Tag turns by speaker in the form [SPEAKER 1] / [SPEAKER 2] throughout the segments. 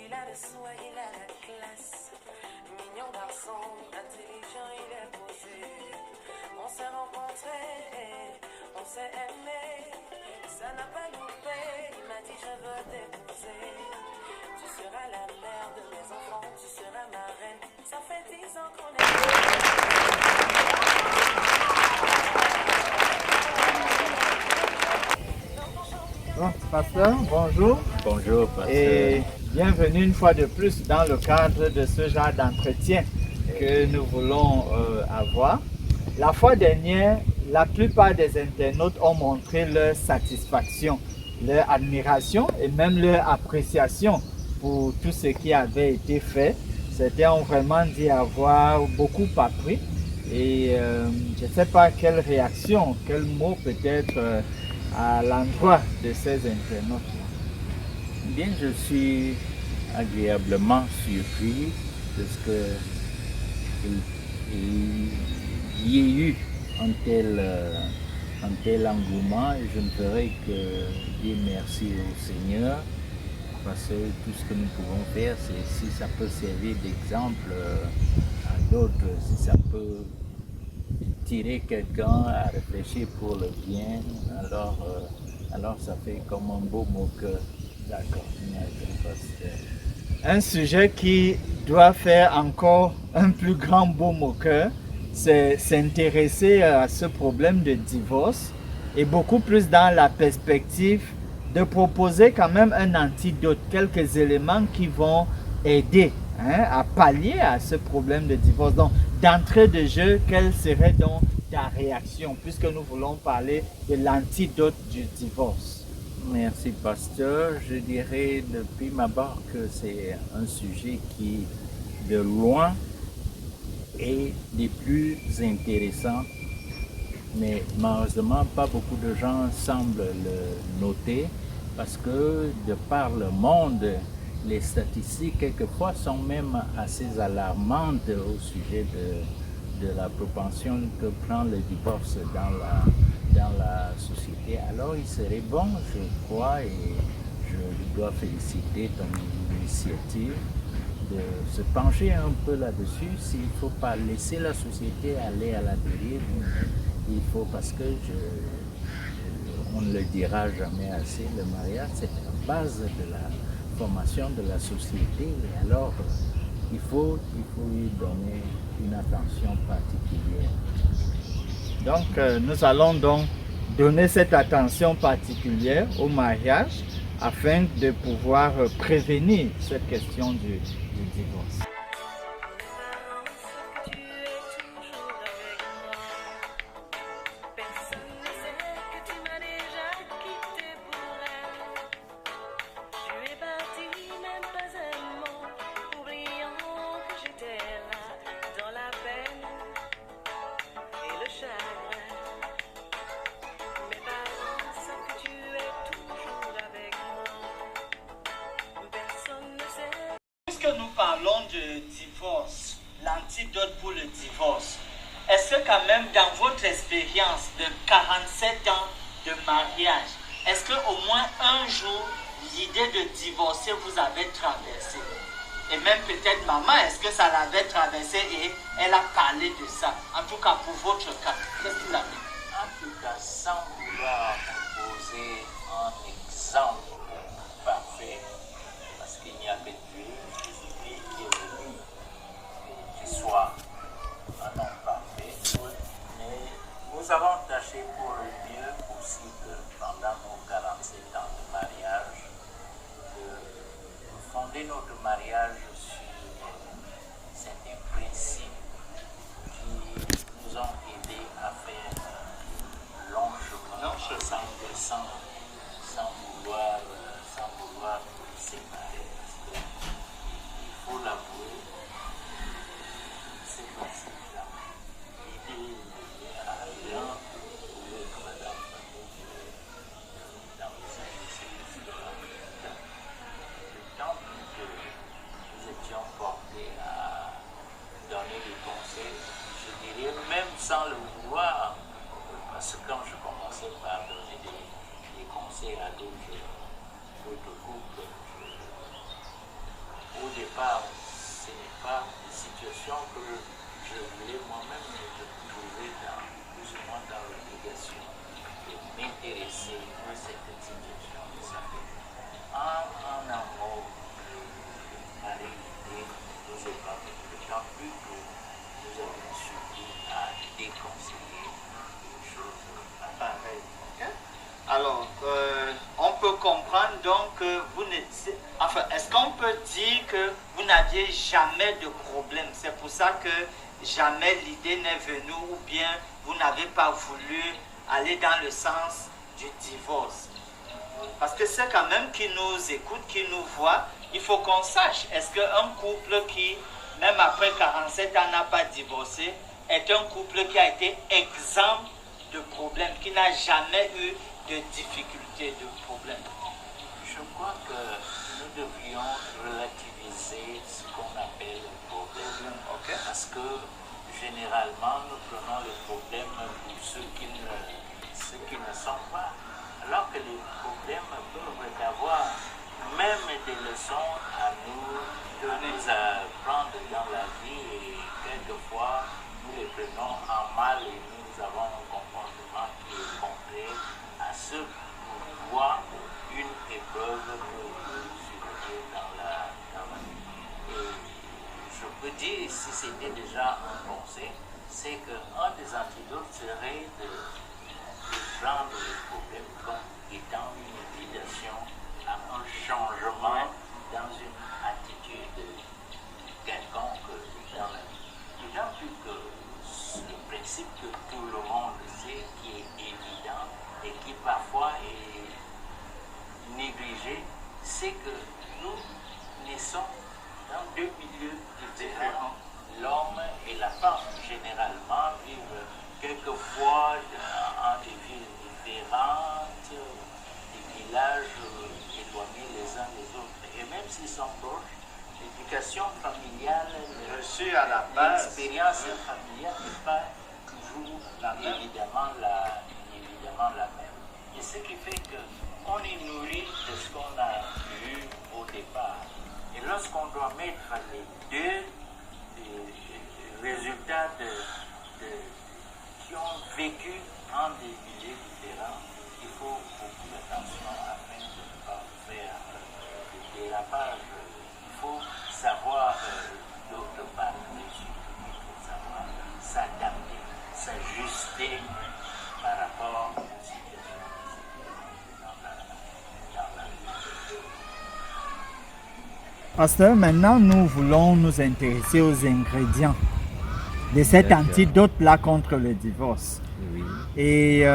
[SPEAKER 1] Il a le soin, il a la classe. Mignon garçon, intelligent, il est posé. On s'est rencontrés, on s'est aimé. Ça n'a pas loupé, il m'a dit je veux t'épouser. Tu seras la mère de mes enfants, tu seras ma reine. Ça fait 10 ans qu'on est.
[SPEAKER 2] Bon, pasteur, bonjour.
[SPEAKER 3] Bonjour, pasteur.
[SPEAKER 2] Et bienvenue une fois de plus dans le cadre de ce genre d'entretien que nous voulons avoir. La fois dernière, la plupart des internautes ont montré leur satisfaction, leur admiration et même leur appréciation pour tout ce qui avait été fait. Certains ont vraiment dit avoir beaucoup appris. Et je ne sais pas quelle réaction, quel mot peut-être à l'endroit de ces internautes.
[SPEAKER 3] Bien, je suis agréablement surpris parce que il y ait eu un tel engouement et je ne ferai que dire merci au Seigneur parce que tout ce que nous pouvons faire, c'est si ça peut servir d'exemple à d'autres, si ça peut tirer quelqu'un à réfléchir pour le bien, alors ça fait comme un beau mot que d'accord.
[SPEAKER 2] Un sujet qui doit faire encore un plus grand beau moqueur, c'est s'intéresser à ce problème de divorce et beaucoup plus dans la perspective de proposer quand même un antidote, quelques éléments qui vont aider à pallier à ce problème de divorce. Donc, d'entrée de jeu, quelle serait donc ta réaction puisque nous voulons parler de l'antidote du divorce?
[SPEAKER 3] Merci, pasteur. Je dirais depuis ma part que c'est un sujet qui, de loin, est des plus intéressants. Mais malheureusement, pas beaucoup de gens semblent le noter parce que de par le monde, les statistiques quelquefois sont même assez alarmantes au sujet de la propension que prend le divorce dans la société. Alors il serait bon, je crois, et je dois féliciter ton initiative de se pencher un peu là-dessus. S'il ne faut pas laisser la société aller à la dérive, il faut, parce que on ne le dira jamais assez, le mariage c'est la base de la formation de la société, et alors il faut lui donner une attention particulière.
[SPEAKER 2] Donc nous allons donc donner cette attention particulière au mariage afin de pouvoir prévenir cette question du divorce. Puisque nous parlons de divorce, l'antidote pour le divorce, est-ce que quand même dans votre expérience de 47 ans de mariage, est-ce qu'au moins un jour, l'idée de divorcer vous avait traversé? Et même peut-être maman, est-ce que ça l'avait traversé et elle a parlé de ça? En tout cas pour votre cas, qu'est-ce qu'il a dit?
[SPEAKER 3] En tout cas, sans vouloir poser un exemple parfait, parce qu'il n'y a que Dieu qui est venu, qui soit un homme parfait, mais nous avons tâché pour le mieux possible pendant nos 47 ans de mariage de fonder notre mariage sur certains principes qui nous ont aidés à faire long chemin sans vouloir nous séparer. donc que vous ne... Enfin, est-ce qu'on peut dire que vous n'aviez jamais de problème? C'est pour ça que jamais l'idée n'est venue, ou bien vous n'avez pas voulu aller dans le sens du divorce? Parce que c'est quand même qui nous écoute, qui nous voit, il faut qu'on sache, est-ce qu'un couple qui, même après 47 ans, n'a pas divorcé, est un couple qui a été exempt de problèmes, qui n'a jamais eu de difficultés, de problèmes?
[SPEAKER 4] Je crois que nous devrions relativiser ce qu'on appelle le problème.
[SPEAKER 3] Okay.
[SPEAKER 4] Parce que généralement, nous prenons le problème pour ceux qui ne sont pas. Alors que les problèmes peuvent avoir même des leçons à nous apprendre dans la vie, et quelquefois nous les prenons en mal et nous avons un comportement qui est contraire à ce pourquoi une épreuve peut survenir dans la vie. Et je peux dire, si c'était déjà un conseil, c'est qu'un des antidotes serait de prendre les problèmes comme étant une invitation à un changement dans une attitude quelconque dans la vie. D'autant plus que le principe que tout le monde sait, qui est évident et qui parfois est négligé, c'est que nous naissons dans deux milieux différents. L'homme et la femme généralement vivent quelquefois dans des villes différentes, des villages éloignés les uns des autres. Et même s'ils sont proches, l'éducation familiale,
[SPEAKER 3] Reçue à la base,
[SPEAKER 4] l'expérience familiale n'est pas toujours évidemment la même. Et ce qui fait qu'on est nourri de ce qu'on a eu au départ. Et lorsqu'on doit mettre les deux résultats qui ont vécu en des milieux différents, il faut beaucoup d'attention afin de ne pas faire de dérapage. Il faut savoir d'autre part, mais surtout il faut savoir s'adapter, s'ajuster par rapport aux situations dans la vie.
[SPEAKER 2] Pasteur, maintenant nous voulons nous intéresser aux ingrédients de cet
[SPEAKER 3] D'accord.
[SPEAKER 2] antidote-là contre le divorce.
[SPEAKER 3] Oui.
[SPEAKER 2] Et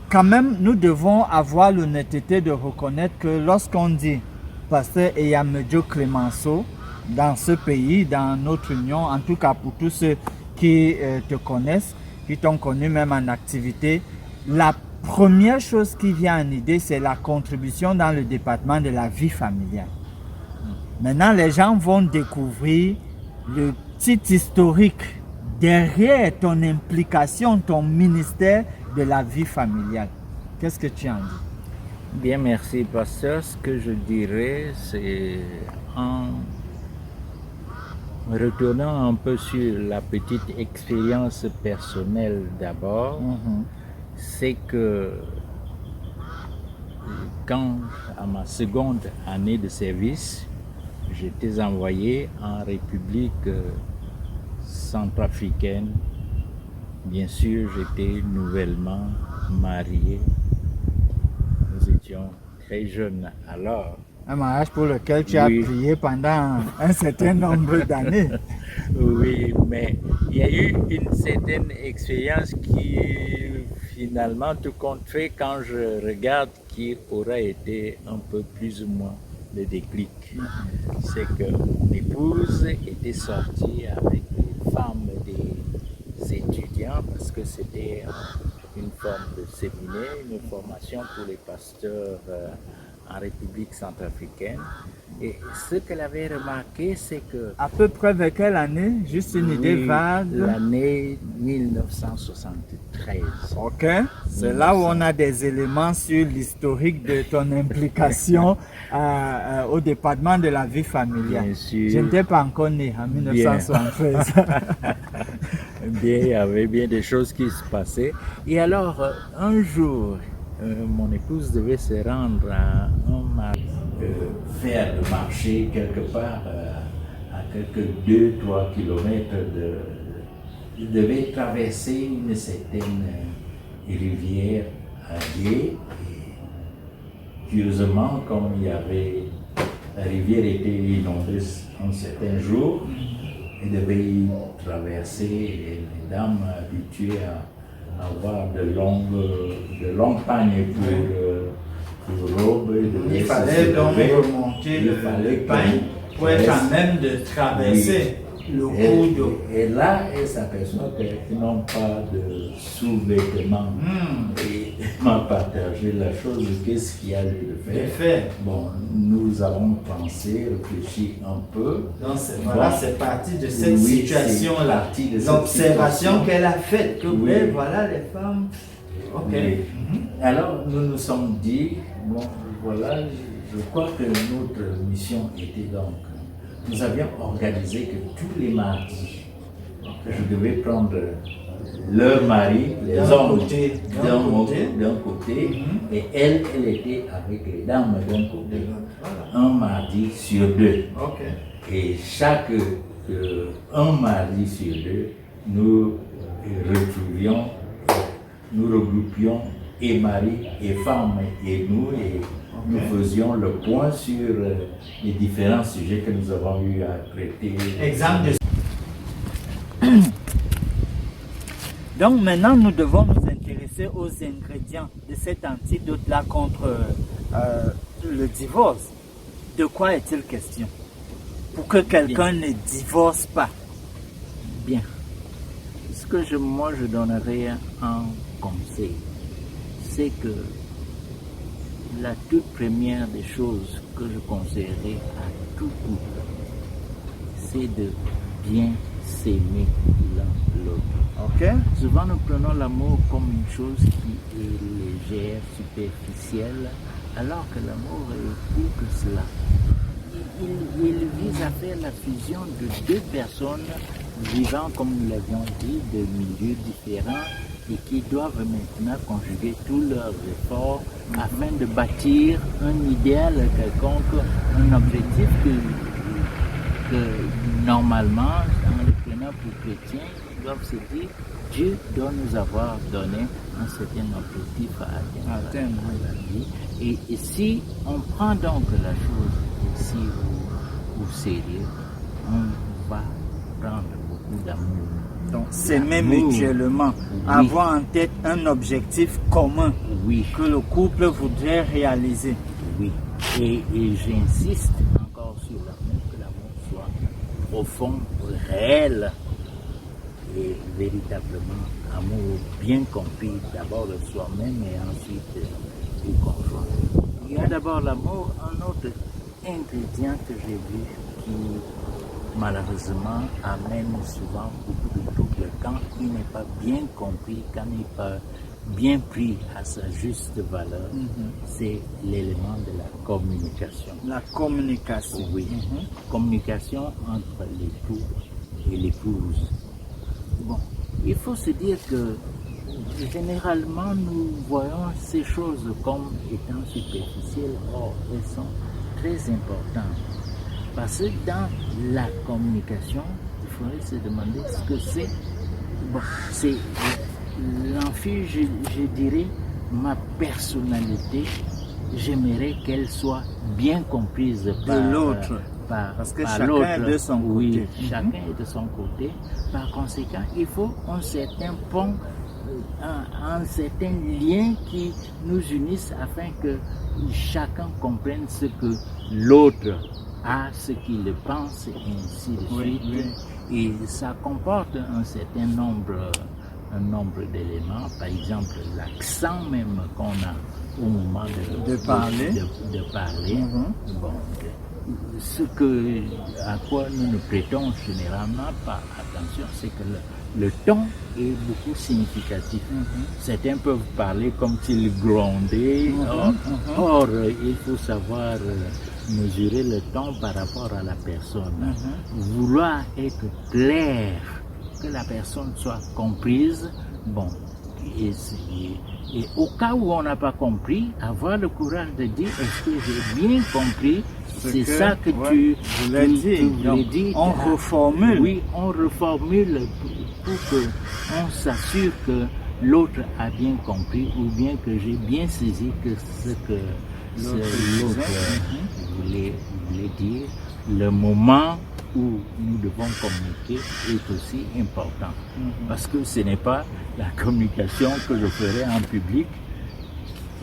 [SPEAKER 2] quand même, nous devons avoir l'honnêteté de reconnaître que lorsqu'on dit Pasteur Eyamedjo Clemenceau, dans ce pays, dans notre union, en tout cas pour tous ceux qui te connaissent, qui t'ont connu même en activité, la première chose qui vient en idée, c'est la contribution dans le département de la vie familiale. Maintenant, les gens vont découvrir le petit historique derrière ton implication, ton ministère de la vie familiale. Qu'est-ce que tu en dis?
[SPEAKER 3] Bien, merci, pasteur. Ce que je dirais, c'est en retournant un peu sur la petite expérience personnelle d'abord, c'est que quand, à ma seconde année de service, j'étais envoyé en République centrafricaine. Bien sûr, j'étais nouvellement marié. Nous étions très jeunes alors.
[SPEAKER 2] Un mariage pour lequel tu as prié pendant un certain nombre d'années.
[SPEAKER 3] Oui, mais il y a eu une certaine expérience qui finalement, tout compte fait, quand je regarde, qui aura été un peu plus ou moins le déclic. C'est que mon épouse était sortie avec des femmes des étudiants parce que c'était une forme de séminaire, une formation pour les pasteurs en République centrafricaine. Et ce qu'elle avait remarqué, c'est que...
[SPEAKER 2] À peu près vers quelle année? Juste une idée vague.
[SPEAKER 3] L'année 1973.
[SPEAKER 2] Ok, c'est là où on a des éléments sur l'historique de ton implication au département de la vie familiale.
[SPEAKER 3] Bien sûr.
[SPEAKER 2] Je n'étais pas encore né en 1973.
[SPEAKER 3] Bien, il y avait bien des choses qui se passaient. Et alors, un jour, mon épouse devait se rendre à un marché, faire le marché quelque part à quelques 2-3 kilomètres de... Il devait traverser une certaine rivière à pied. curieusement, comme la rivière était inondée un certain jour, il devait y traverser, et les dames habituées à avoir de longues pagnes pour robe.
[SPEAKER 2] Il fallait donc remonter le pagne pour être à même de traverser le cours d'eau.
[SPEAKER 3] Et là, elle s'aperçoit qu'ils n'ont pas de sous-vêtements. Et elle m'a partagé la chose, qu'est-ce qu'il y a lieu de faire. Bon, nous avons pensé, réfléchi un peu.
[SPEAKER 2] Donc c'est parti de cette situation-là, l'observation qu'elle a faite, que voilà les femmes. Ok.
[SPEAKER 3] Alors nous nous sommes dit, bon voilà, je crois que notre mission était donc, nous avions organisé que tous les mardis, je devais prendre leur mari, les hommes d'un côté, et elle était avec les dames d'un côté, un mardi sur deux. Et un mardi sur deux, nous regroupions et mari et femme et nous faisions le point sur les différents sujets que nous avons eu à traiter.
[SPEAKER 2] Exemple de... Donc maintenant, nous devons nous intéresser aux ingrédients de cet antidote-là contre le divorce. De quoi est-il question pour que quelqu'un ne divorce pas?
[SPEAKER 3] Bien. Ce que moi je donnerais un conseil, c'est que la toute première des choses que je conseillerais à tout couple, c'est de bien s'aimer l'un l'autre. Souvent nous prenons l'amour comme une chose qui est légère, superficielle, alors que l'amour est plus que cela. Il vise à faire la fusion de deux personnes vivant, comme nous l'avions dit, de milieux différents et qui doivent maintenant conjuguer tous leurs efforts afin de bâtir un idéal quelconque, un objectif que normalement, en le prenant pour chrétiens, ils doivent se dire, Dieu doit nous avoir donné un certain objectif à atteindre dans la vie. Et si on prend donc la chose ici au sérieux, on va prendre beaucoup d'amour.
[SPEAKER 2] Donc s'aimer mutuellement, avoir en tête un objectif commun que le couple voudrait réaliser.
[SPEAKER 3] Oui, et j'insiste encore sur l'amour, que l'amour soit profond, réel et véritablement amour bien compris, d'abord de soi-même et ensuite du conjoint. Il y a d'abord l'amour, un autre ingrédient que j'ai vu qui malheureusement amène souvent beaucoup de troubles quand il n'est pas bien compris, quand il n'est pas bien pris à sa juste valeur, c'est l'élément de la communication.
[SPEAKER 2] La communication.
[SPEAKER 3] Oui. Communication entre l'époux et l'épouse. Bon, il faut se dire que généralement nous voyons ces choses comme étant superficielles, or elles sont très importantes. Parce que dans la communication, il faudrait se demander ce que c'est. Bon, c'est l'enfant, je dirais, ma personnalité, j'aimerais qu'elle soit bien comprise par
[SPEAKER 2] l'autre.
[SPEAKER 3] Parce
[SPEAKER 2] que chacun est de son côté.
[SPEAKER 3] Oui, chacun est de son côté. Par conséquent, il faut un certain pont, un certain lien qui nous unisse afin que chacun comprenne ce que l'autre a, ce qu'il pense, et ainsi de suite. Et ça comporte un certain nombre d'éléments, par exemple l'accent même qu'on a au moment de parler. Bon, ce à quoi nous ne prêtons généralement pas attention, c'est que le ton est beaucoup significatif. Certains peuvent parler comme s'ils grondaient. Or, il faut savoir mesurer le ton par rapport à la personne. Vouloir être clair, que la personne soit comprise, bon, et au cas où on n'a pas compris, avoir le courage de dire, est-ce que j'ai bien compris? C'est ça que tu voulais dire.
[SPEAKER 2] On reformule.
[SPEAKER 3] Oui, on reformule pour qu'on s'assure que l'autre a bien compris ou bien que j'ai bien saisi que ce que l'autre, je voulais dire, le moment où nous devons communiquer est aussi important. Parce que ce n'est pas la communication que je ferai en public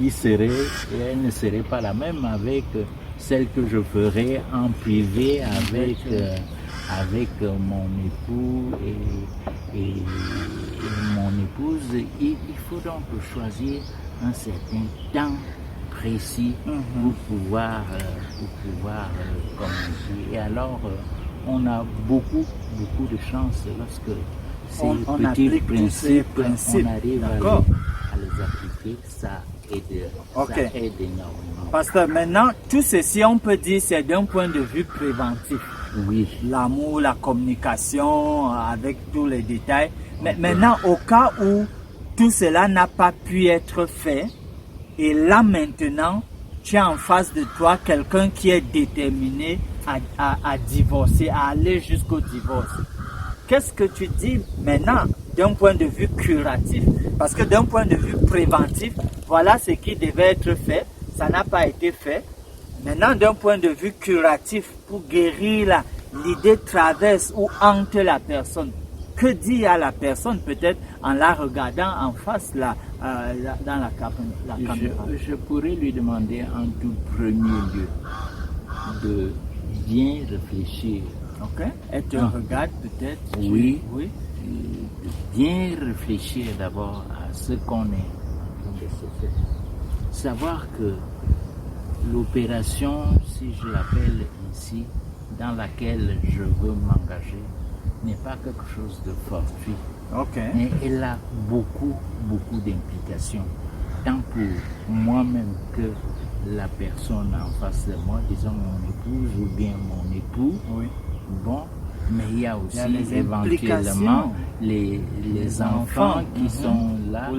[SPEAKER 3] elle ne serait pas la même avec celle que je ferai en privé avec mon époux et mon épouse. Il faut donc choisir un certain temps précis pour pouvoir communiquer. Et alors, on a beaucoup de chance lorsque ces petits principes, on arrive à les appliquer, ça aide énormément.
[SPEAKER 2] Pasteur, maintenant, tout ceci, on peut dire, c'est d'un point de vue préventif.
[SPEAKER 3] Oui.
[SPEAKER 2] L'amour, la communication, avec tous les détails. Mais maintenant, au cas où tout cela n'a pas pu être fait, et là maintenant, tu as en face de toi quelqu'un qui est déterminé à divorcer, à aller jusqu'au divorce. Qu'est-ce que tu dis maintenant d'un point de vue curatif? Parce que d'un point de vue préventif, voilà ce qui devait être fait, ça n'a pas été fait. Maintenant, d'un point de vue curatif, pour guérir l'idée traverse ou hante la personne. Que dit à la personne, peut-être en la regardant en face dans la caméra?
[SPEAKER 3] Je pourrais lui demander en tout premier lieu de bien réfléchir.
[SPEAKER 2] Ok. Elle te regarde peut-être?
[SPEAKER 3] Oui. De bien réfléchir d'abord à ce qu'on est en train de se faire. Savoir que l'opération, si je l'appelle ainsi, dans laquelle je veux m'engager, n'est pas quelque chose de fortuit. Mais elle a beaucoup d'implications, tant pour moi-même que la personne en face de moi, disons mon épouse ou bien mon époux. Bon, mais il y a aussi éventuellement les enfants qui sont là,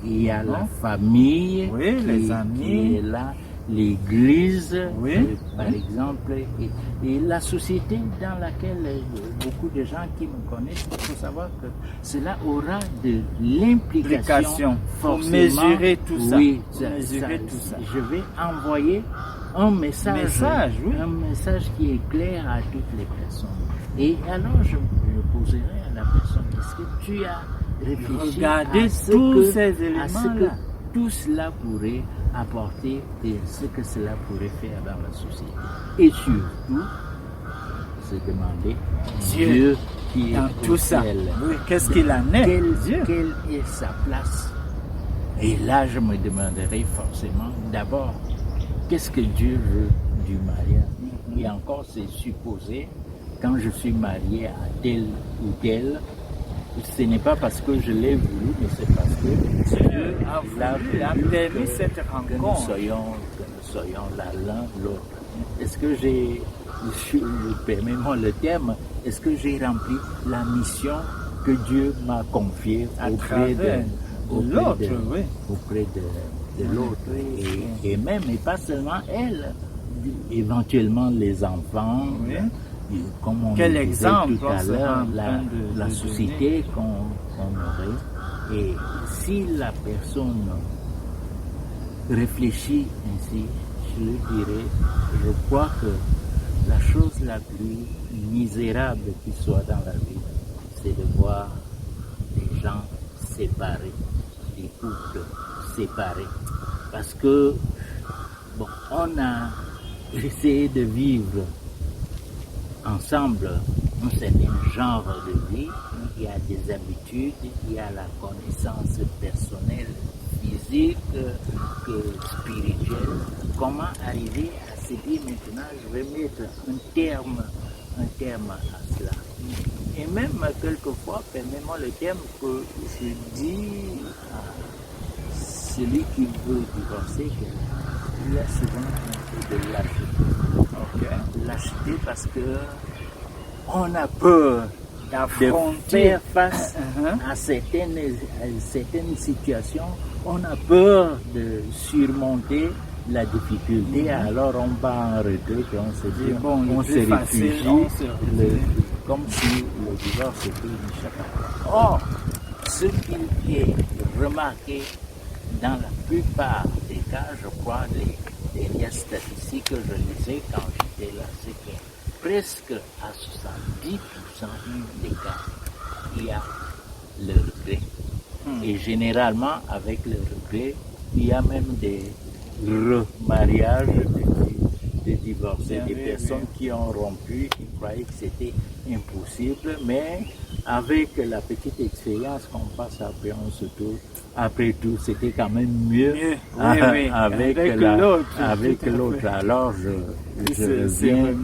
[SPEAKER 3] il y a la famille,
[SPEAKER 2] les amis,
[SPEAKER 3] qui est là, l'église, par exemple, et la société dans laquelle beaucoup de gens qui me connaissent, il faut savoir que cela aura de l'implication.
[SPEAKER 2] Pour mesurer tout ça.
[SPEAKER 3] Oui, je vais envoyer un message qui est clair à toutes les personnes. Et alors je poserai à la personne, est-ce que tu as réfléchi à
[SPEAKER 2] tous ces éléments-là?
[SPEAKER 3] Tout cela pourrait apporter et ce que cela pourrait faire dans la société. Et surtout, se demander Dieu qui est
[SPEAKER 2] dans tout ça. Qu'est-ce qu'il en est?
[SPEAKER 3] Quelle est sa place? Et là, je me demanderai forcément, d'abord, qu'est-ce que Dieu veut du mariage? Et encore, c'est supposé, quand je suis marié à tel ou tel, ce n'est pas parce que je l'ai voulu, mais c'est parce que Dieu a permis cette rencontre. Que nous soyons là l'un l'autre. Est-ce que permets-moi le terme, est-ce que j'ai rempli la mission que Dieu m'a confiée auprès de l'autre? Et même, et pas seulement elle, éventuellement les enfants. Comme on
[SPEAKER 2] quel
[SPEAKER 3] disait
[SPEAKER 2] exemple
[SPEAKER 3] tout à l'heure, la société qu'on aurait. Et si la personne réfléchit ainsi, je lui dirais, je crois que la chose la plus misérable qui soit dans la vie, c'est de voir des gens séparés, des couples séparés. Parce que, on a essayé de vivre ensemble un certain genre de vie, il y a des habitudes, il y a la connaissance personnelle, physique, que spirituelle. Comment arriver à se dire maintenant, je vais mettre un terme à cela? Et même quelquefois, permets-moi le terme que je dis à celui qui veut divorcer, qu'il y a souvent un peu de lâcheté. Lâcheté parce que on a peur de faire face à certaines situations, on a peur de surmonter la difficulté, alors on va en retrait et on se dit, on se réfugie, comme si le divorce était une échappée. Or, ce qui est remarqué dans la plupart des cas, je crois, dernières statistiques que je lisais quand j'étais là, c'est que presque à 70% des cas, il y a le regret. Et généralement, avec le regret, il y a même des remariages, des divorcés, des personnes qui ont rompu, qui croyaient que c'était impossible, mais avec la petite expérience qu'on passe après, on se trouve, après tout, c'était quand même mieux, avec l'autre. Alors, je reviens.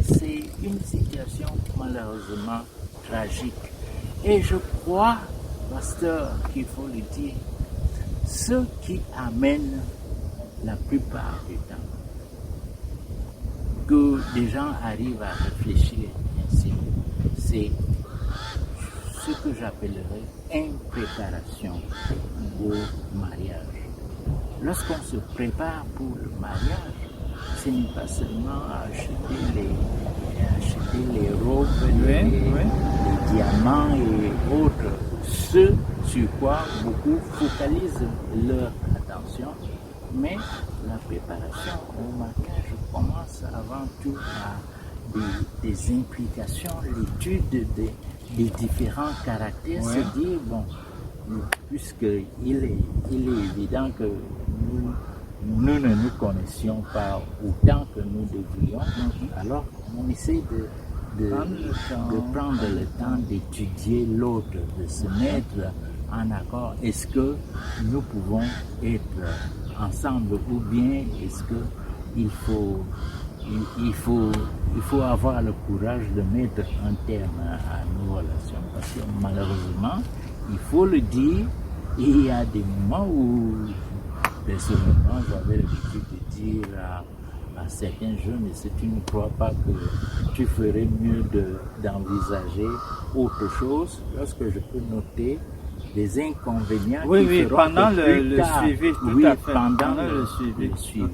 [SPEAKER 3] C'est une situation malheureusement tragique. Et je crois, pasteur, qu'il faut le dire, ce qui amène la plupart du temps que des gens arrivent à réfléchir ainsi, c'est ce que j'appellerais impréparation au mariage. Lorsqu'on se prépare pour le mariage, ce n'est pas seulement acheter les robes, les diamants et autres, ce sur quoi beaucoup focalisent leur attention, mais la préparation au mariage commence avant tout à des implications, l'étude des différents caractères, se dire, bon, puisqu'il est évident que nous ne nous connaissions pas autant que nous devrions, alors on essaie de prendre le temps d'étudier l'autre, de se mettre en accord. Est-ce que nous pouvons être ensemble ou bien est-ce que il faut avoir le courage de mettre un terme à nos relations, parce que malheureusement, il faut le dire, il y a des moments où personnellement j'avais l'habitude de dire à certains jeunes, et si tu ne crois pas que tu ferais mieux d'envisager autre chose, lorsque je peux noter des inconvénients
[SPEAKER 2] pendant le suivi, tout à fait.
[SPEAKER 3] Pendant le suivi.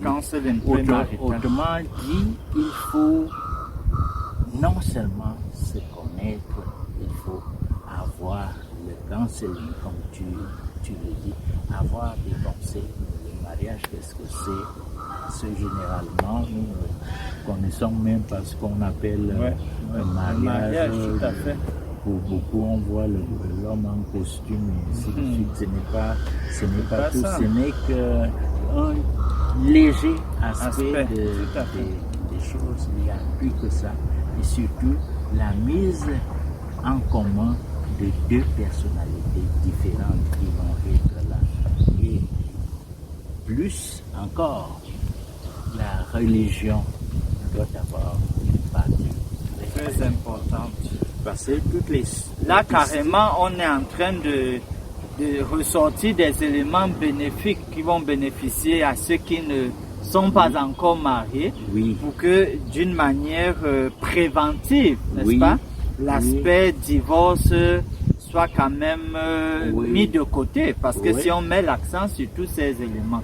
[SPEAKER 3] Autrement dit, il faut non seulement se connaître, il faut avoir le counseling, comme tu le dis, avoir des conseils. Le mariage, qu'est-ce que c'est? Généralement, nous connaissons même pas ce qu'on appelle un mariage.
[SPEAKER 2] Tout à fait.
[SPEAKER 3] Pour beaucoup, on voit l'homme en costume et ainsi de suite. Ce n'est pas tout, ce n'est qu'un léger aspect des choses. Il n'y a plus que ça. Et surtout, la mise en commun de deux personnalités différentes qui vont être là. Et plus encore, la religion doit avoir une partie
[SPEAKER 2] très importante.
[SPEAKER 3] Parce que
[SPEAKER 2] là, carrément, on est en train de ressortir des éléments bénéfiques qui vont bénéficier à ceux qui ne sont pas encore mariés, pour que d'une manière préventive, n'est-ce pas, l'aspect divorce soit quand même mis de côté, parce que si on met l'accent sur tous ces éléments,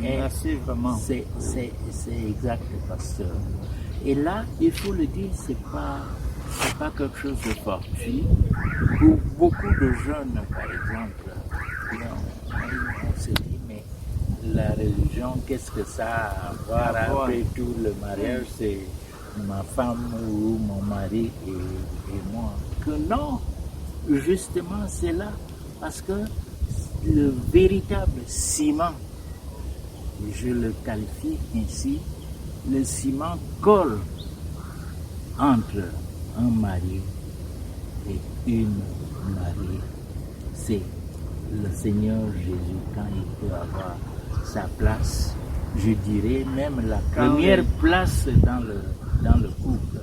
[SPEAKER 2] merci vraiment.
[SPEAKER 3] C'est exact, pasteur. Et là, il faut le dire, c'est pas quelque chose de fortuit. Pour beaucoup de jeunes, par exemple, on se dit, mais la religion, qu'est-ce que ça a à voir après tout le mariage, c'est ma femme ou mon mari et moi. Que non, justement, c'est là, parce que le véritable ciment, je le qualifie ainsi, le ciment colle entre un mari et une mariée. C'est le Seigneur Jésus quand il peut avoir sa place, je dirais même la première place dans le couple.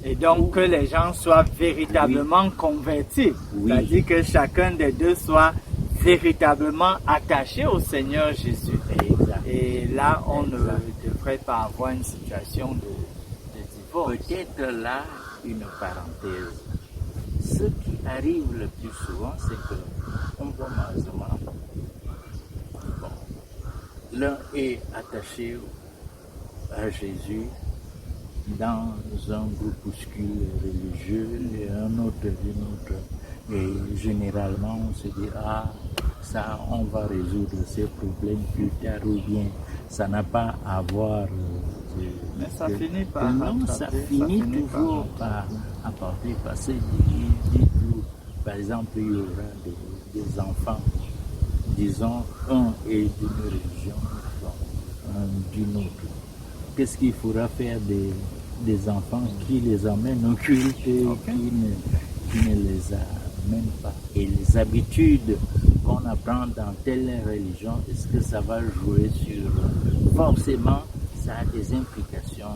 [SPEAKER 2] Et donc que les gens soient véritablement convertis, c'est-à-dire que chacun des deux soit véritablement attaché au Seigneur Jésus. Et là, on ne devrait pas avoir une situation de divorce.
[SPEAKER 3] Peut-être là, une parenthèse. Ce qui arrive le plus souvent, c'est que, compromisement, l'un est attaché à Jésus dans un groupuscule religieux et un autre d'une autre. Et généralement, on se dit, ça, on va résoudre ces problèmes plus tard, ou bien ça n'a pas à voir.
[SPEAKER 2] Mais ça finit par
[SPEAKER 3] non, ça
[SPEAKER 2] rattraper,
[SPEAKER 3] finit toujours par apporter, parce que par exemple, il y aura des enfants, disons, un est d'une religion, un d'une autre. Qu'est-ce qu'il faudra faire des enfants qui les emmènent au culte et qui ne les amènent pas? Et les habitudes qu'on apprend dans telle religion, est-ce que ça va jouer sur... Forcément, ça a des implications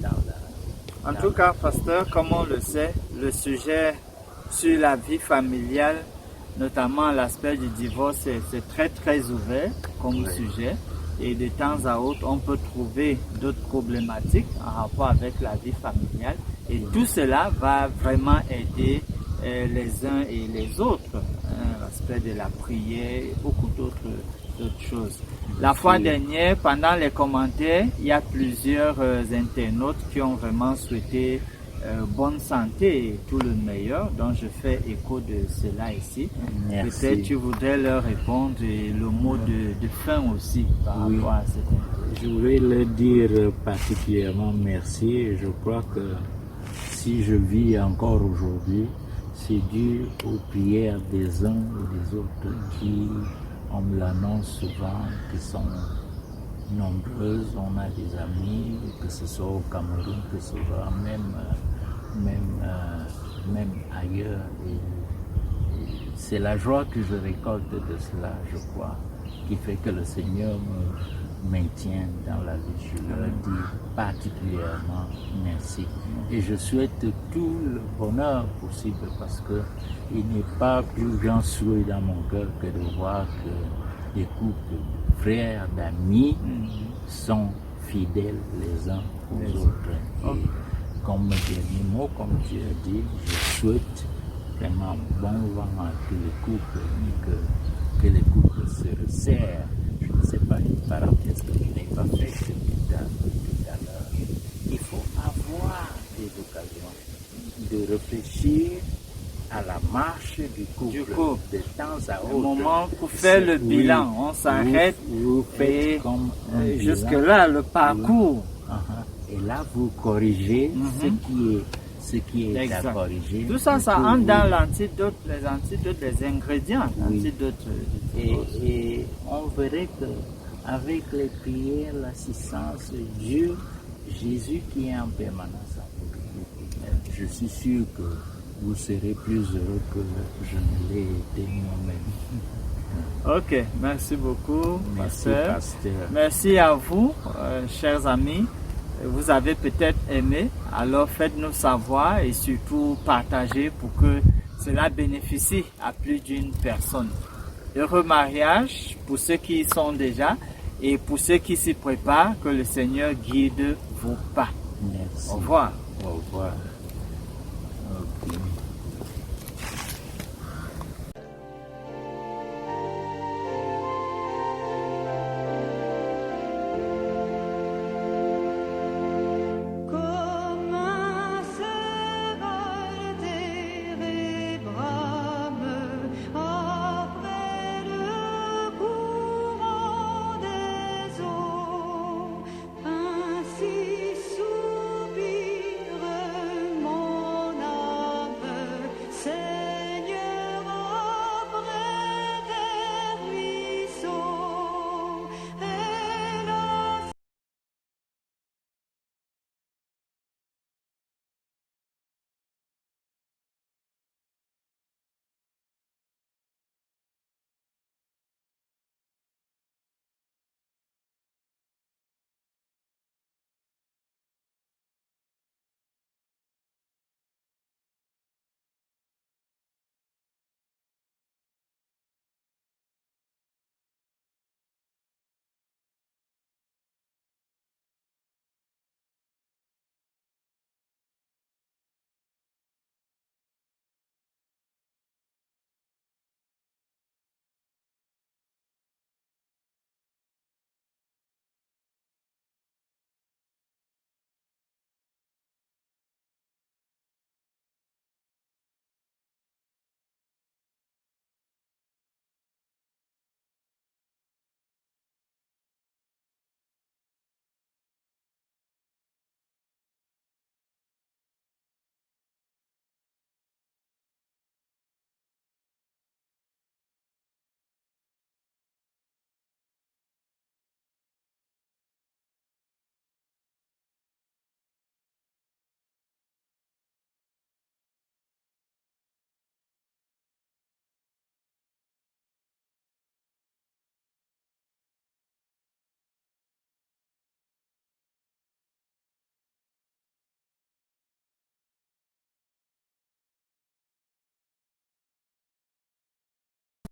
[SPEAKER 3] dans la...
[SPEAKER 2] En tout cas, pasteur, comme on le sait, le sujet sur la vie familiale, notamment l'aspect du divorce, c'est très très ouvert comme sujet. Et de temps à autre, on peut trouver d'autres problématiques en rapport avec la vie familiale. Et tout cela va vraiment aider les uns et les autres. L'aspect de la prière et beaucoup d'autres choses. La fois dernière, pendant les commentaires, il y a plusieurs internautes qui ont vraiment souhaité bonne santé et tout le meilleur, donc je fais écho de cela ici.
[SPEAKER 3] Merci.
[SPEAKER 2] Peut-être tu voudrais leur répondre et le mot de fin aussi par rapport à cette...
[SPEAKER 3] Je voudrais leur dire particulièrement merci, et je crois que si je vis encore aujourd'hui, c'est dû aux prières des uns et des autres qui, on me l'annonce souvent, qui sont nombreuses. On a des amis, que ce soit au Cameroun, que ce soit même ailleurs. Et c'est la joie que je récolte de cela, je crois, qui fait que le Seigneur me maintient dans la vie. Je leur dis particulièrement merci. Et je souhaite tout le bonheur possible, parce que il n'est pas plus grand souhait dans mon cœur que de voir que des couples frères, d'amis sont fidèles les uns aux autres. Et comme dernier mot, comme tu as dit, je souhaite vraiment bon vent à tous les couples, que les couples se resserrent. Je ne sais pas, une parenthèse que je n'ai pas faite tout à l'heure. Il faut avoir des occasions de réfléchir à la marche du couple de temps à autre.
[SPEAKER 2] Au moment pour faire le bilan, on s'arrête
[SPEAKER 3] vous faites comme
[SPEAKER 2] jusque-là, le parcours.
[SPEAKER 3] Et là, vous corrigez ce qui est à corriger.
[SPEAKER 2] Tout ça, ça entre dans l'antidote, les antidotes, les ingrédients.
[SPEAKER 3] Et on verrait qu'avec les prières, l'assistance de Dieu, Jésus qui est en permanence avec vous, je suis sûr que vous serez plus heureux que je ne l'ai été moi-même.
[SPEAKER 2] Ok, merci beaucoup,
[SPEAKER 3] Merci, pasteur.
[SPEAKER 2] Merci à vous, chers amis. Vous avez peut-être aimé, alors faites-nous savoir et surtout partagez pour que cela bénéficie à plus d'une personne. Heureux mariage pour ceux qui y sont déjà et pour ceux qui s'y préparent, que le Seigneur guide vos pas.
[SPEAKER 3] Merci.
[SPEAKER 2] Au revoir.
[SPEAKER 3] Au revoir.